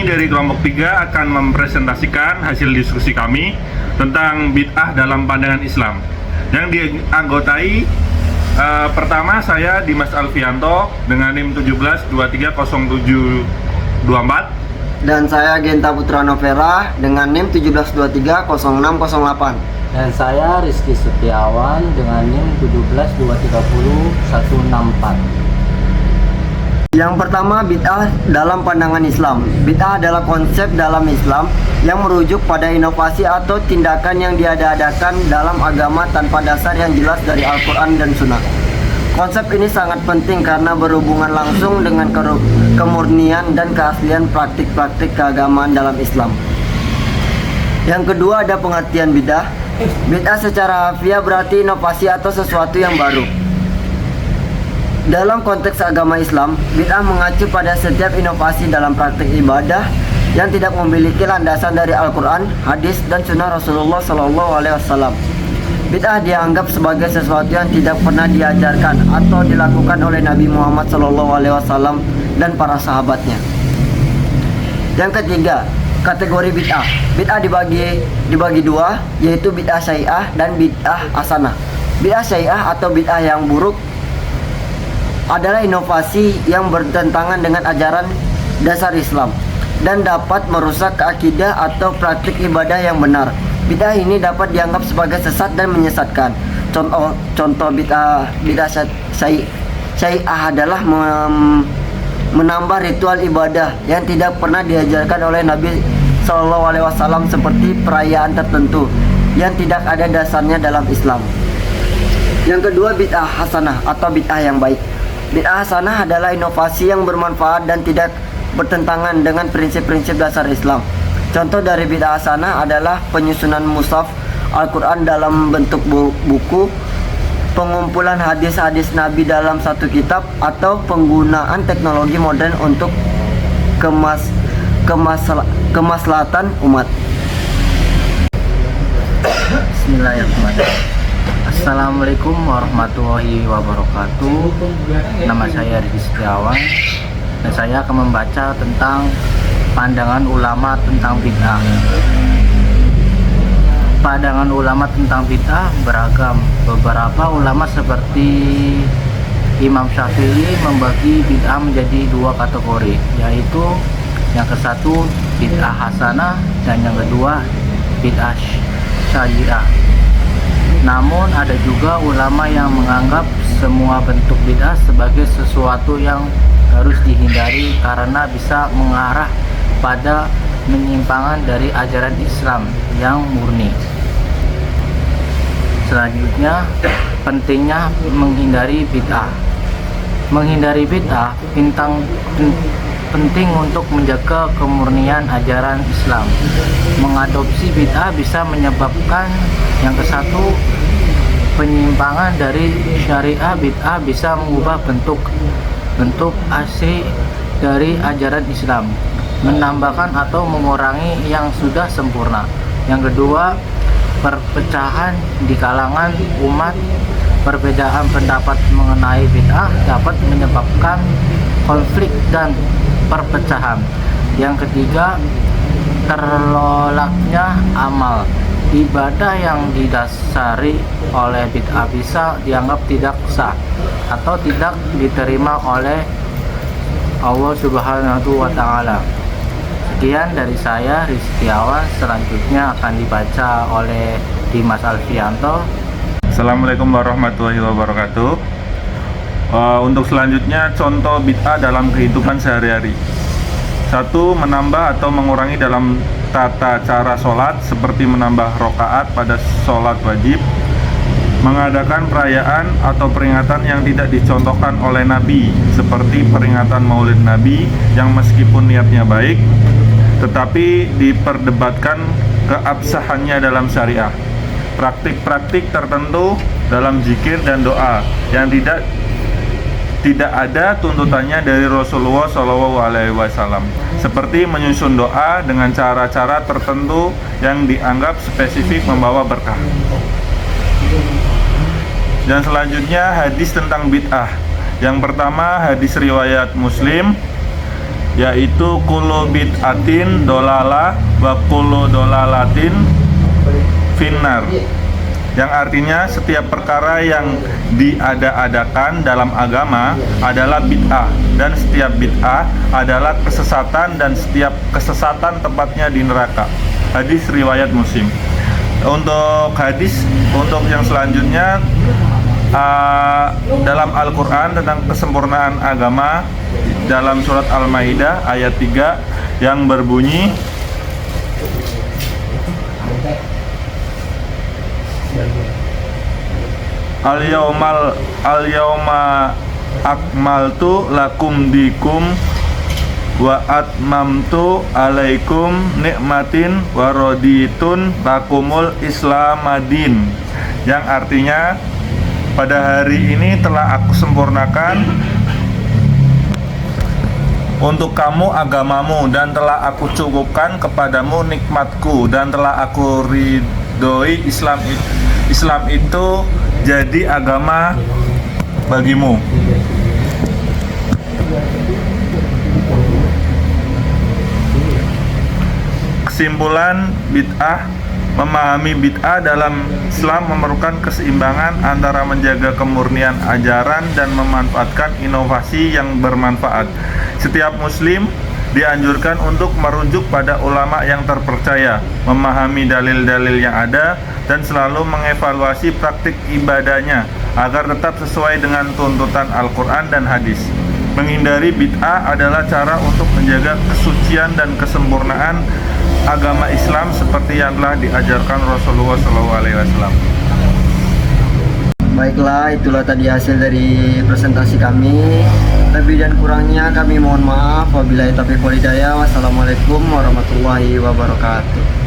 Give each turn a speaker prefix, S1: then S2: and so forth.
S1: Kami dari kelompok 3 akan mempresentasikan hasil diskusi kami tentang bid'ah dalam pandangan Islam yang dianggotai pertama saya Dimas Alfianto dengan NIM 17230724
S2: dan saya Genta Putra Novera dengan NIM 17230608.
S3: Dan saya Rizky Setiawan dengan NIM 17230164.
S2: Yang pertama, bid'ah dalam pandangan Islam. Bid'ah adalah konsep dalam Islam yang merujuk pada inovasi atau tindakan yang diada-adakan dalam agama tanpa dasar yang jelas dari Al-Quran dan Sunnah. Konsep ini sangat penting karena berhubungan langsung dengan kemurnian dan keaslian praktik-praktik keagamaan dalam Islam. Yang kedua ada pengertian bid'ah. Bid'ah secara harfiah berarti inovasi atau sesuatu yang baru. Dalam konteks agama Islam, bid'ah mengacu pada setiap inovasi dalam praktik ibadah yang tidak memiliki landasan dari Al-Quran, hadis, dan sunnah Rasulullah SAW. Bid'ah dianggap sebagai sesuatu yang tidak pernah diajarkan atau dilakukan oleh Nabi Muhammad SAW dan para sahabatnya. Yang ketiga, kategori bid'ah. Bid'ah dibagi dua, yaitu bid'ah syai'ah dan bid'ah hasanah. Bid'ah syai'ah atau bid'ah yang buruk adalah inovasi yang bertentangan dengan ajaran dasar Islam dan dapat merusak akidah atau praktik ibadah yang benar. Bid'ah ini dapat dianggap sebagai sesat dan menyesatkan. Contoh bid'ah syai'ah adalah menambah ritual ibadah yang tidak pernah diajarkan oleh Nabi SAW seperti perayaan tertentu yang tidak ada dasarnya dalam Islam. Yang kedua, bid'ah hasanah atau bid'ah yang baik. Bid'ah hasanah adalah inovasi yang bermanfaat dan tidak bertentangan dengan prinsip-prinsip dasar Islam. Contoh dari bid'ah hasanah adalah penyusunan mushaf Al-Quran dalam bentuk buku, pengumpulan hadis-hadis Nabi dalam satu kitab, atau penggunaan teknologi modern untuk kemaslahatan umat.
S3: Bismillahirrahmanirrahim. Assalamualaikum warahmatullahi wabarakatuh. Nama saya Rizky Setiawan dan saya akan membaca tentang pandangan ulama tentang bid'ah. Pandangan ulama tentang bid'ah beragam. Beberapa ulama seperti Imam Syafi'i membagi bid'ah menjadi dua kategori, yaitu yang ke satu bid'ah hasanah dan yang kedua bid'ah syai'ah. Namun ada juga ulama yang menganggap semua bentuk bid'ah sebagai sesuatu yang harus dihindari karena bisa mengarah pada penyimpangan dari ajaran Islam yang murni. Selanjutnya, pentingnya menghindari bid'ah. Menghindari bid'ah penting untuk menjaga kemurnian ajaran Islam. Mengadopsi bid'ah bisa menyebabkan yang ke satu, penyimpangan dari syariah. Bid'ah bisa mengubah bentuk asli dari ajaran Islam, menambahkan atau mengurangi yang sudah sempurna. Yang kedua, perpecahan di kalangan umat. Perbedaan pendapat mengenai bid'ah dapat menyebabkan konflik dan perpecahan. Yang ketiga, terlolaknya amal. Ibadah yang didasari oleh bid'ah bisa dianggap tidak sah atau tidak diterima oleh Allah Subhanahu wa Ta'ala. Sekian dari saya, Rizky Setiawan. Selanjutnya akan dibaca oleh Dimas Alfianto.
S1: Assalamualaikum warahmatullahi wabarakatuh. Untuk selanjutnya, contoh bid'ah dalam kehidupan sehari-hari. 1. Menambah atau mengurangi dalam tata cara sholat, seperti menambah rokaat pada sholat wajib, mengadakan perayaan atau peringatan yang tidak dicontohkan oleh Nabi, seperti peringatan Maulid Nabi yang meskipun niatnya baik, tetapi diperdebatkan keabsahannya dalam syariah. Praktik-praktik tertentu dalam zikir dan doa yang tidak ada tuntutannya dari Rasulullah SAW, seperti menyusun doa dengan cara-cara tertentu yang dianggap spesifik membawa berkah. Dan selanjutnya hadis tentang bid'ah. Yang pertama, hadis riwayat Muslim yaitu kullu bid'atin dolalah wa kullu dolalatin finnar, yang artinya setiap perkara yang diada-adakan dalam agama adalah bid'ah, dan setiap bid'ah adalah kesesatan, dan setiap kesesatan tempatnya di neraka. Hadis riwayat Muslim. Untuk hadis untuk yang selanjutnya, dalam Al-Quran tentang kesempurnaan agama, dalam surat Al-Maidah ayat 3 yang berbunyi, Al-yawma akmaltu lakum dikum wa atmamtu alaikum nikmatin wa raditun lakumul islamadin, yang artinya pada hari ini telah aku sempurnakan untuk kamu agamamu, dan telah aku cukupkan kepadamu nikmatku, dan telah aku ridhoi Islam itu jadi agama bagimu. Kesimpulan bid'ah, memahami bid'ah dalam Islam memerlukan keseimbangan antara menjaga kemurnian ajaran dan memanfaatkan inovasi yang bermanfaat. Setiap muslim dianjurkan untuk merujuk pada ulama yang terpercaya, memahami dalil-dalil yang ada, dan selalu mengevaluasi praktik ibadahnya agar tetap sesuai dengan tuntutan Al-Quran dan hadis. Menghindari bid'ah adalah cara untuk menjaga kesucian dan kesempurnaan agama Islam seperti yang telah diajarkan Rasulullah SAW.
S2: Baiklah, itulah tadi hasil dari presentasi kami. Lebih dan kurangnya kami mohon maaf. Wabillahi taufiq wal hidayah. Wassalamualaikum warahmatullahi wabarakatuh.